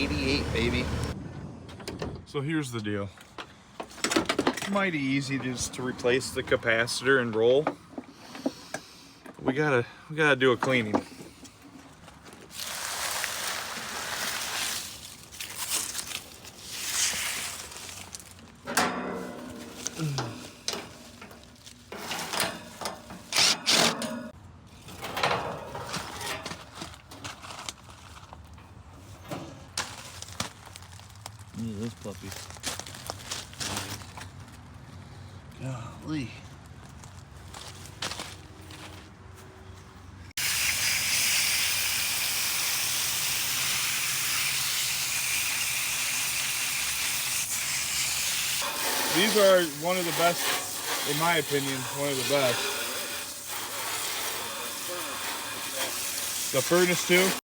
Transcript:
88, baby. So here's the deal. Mighty easy just to replace the capacitor and roll. We gotta do a cleaning. Look at this puppy. Golly. These are one of the best, in my opinion, one of the best. The furnace too.